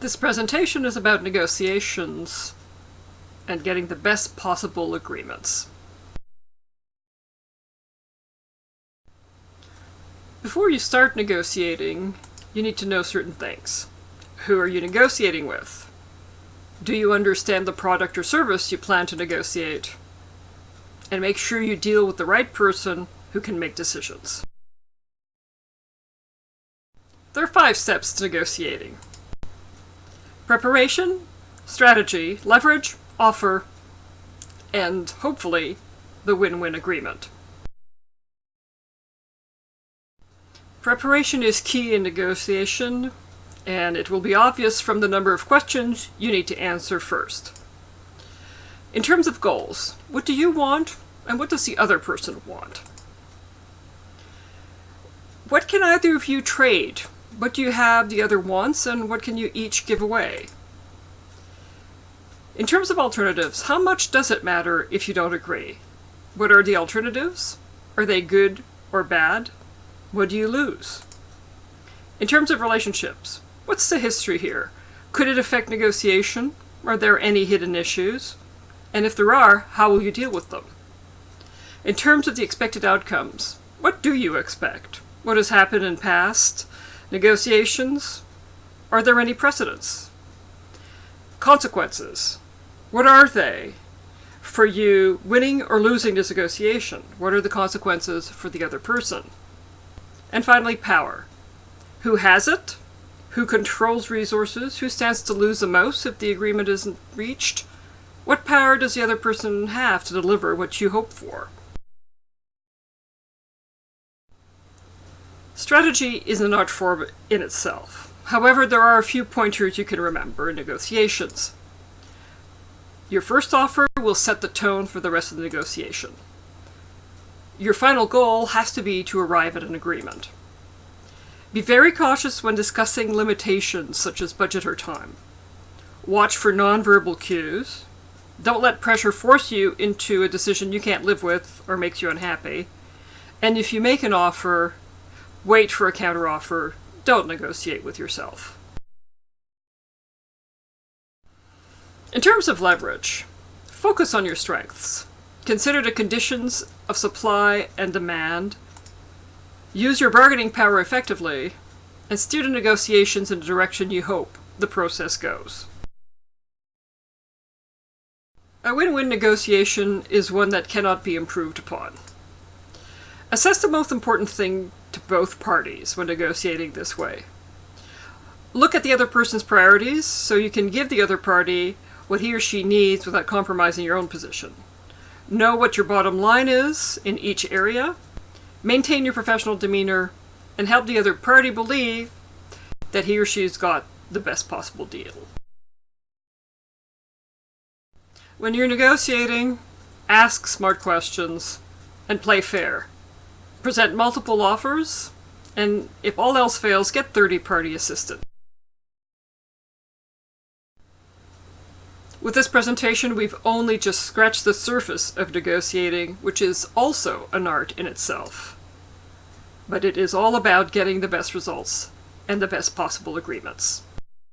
This presentation is about negotiations and getting the best possible agreements. Before you start negotiating, you need to know certain things. Who are you negotiating with? Do you understand the product or service you plan to negotiate? And make sure you deal with the right person who can make decisions. There are 5 steps to negotiating: preparation, strategy, leverage, offer, and hopefully the win-win agreement. Preparation is key in negotiation, and it will be obvious from the number of questions you need to answer first. In terms of goals, what do you want, and what does the other person want? What can either of you trade? What do you have the other wants, and what can you each give away? In terms of alternatives, how much does it matter if you don't agree? What are the alternatives? Are they good or bad? What do you lose? In terms of relationships, what's the history here? Could it affect negotiation? Are there any hidden issues? And if there are, how will you deal with them? In terms of the expected outcomes, what do you expect? What has happened in past negotiations? Are there any precedents? Consequences. What are they? For you, winning or losing this negotiation, what are the consequences for the other person? And finally, power. Who has it? Who controls resources? Who stands to lose the most if the agreement isn't reached? What power does the other person have to deliver what you hope for? Strategy is an art form in itself. However, there are a few pointers you can remember in negotiations. Your first offer will set the tone for the rest of the negotiation. Your final goal has to be to arrive at an agreement. Be very cautious when discussing limitations such as budget or time. Watch for nonverbal cues. Don't let pressure force you into a decision you can't live with or makes you unhappy. And if you make an offer, wait for a counteroffer. Don't negotiate with yourself. In terms of leverage, focus on your strengths. Consider the conditions of supply and demand. Use your bargaining power effectively, and steer the negotiations in the direction you hope the process goes. A win-win negotiation is one that cannot be improved upon. Assess the most important thing to both parties when negotiating this way. Look at the other person's priorities so you can give the other party what he or she needs without compromising your own position. Know what your bottom line is in each area. Maintain your professional demeanor and help the other party believe that he or she's got the best possible deal. When you're negotiating, ask smart questions and play fair. Present multiple offers, and if all else fails, get third-party assistance. With this presentation, we've only just scratched the surface of negotiating, which is also an art in itself. But it is all about getting the best results and the best possible agreements.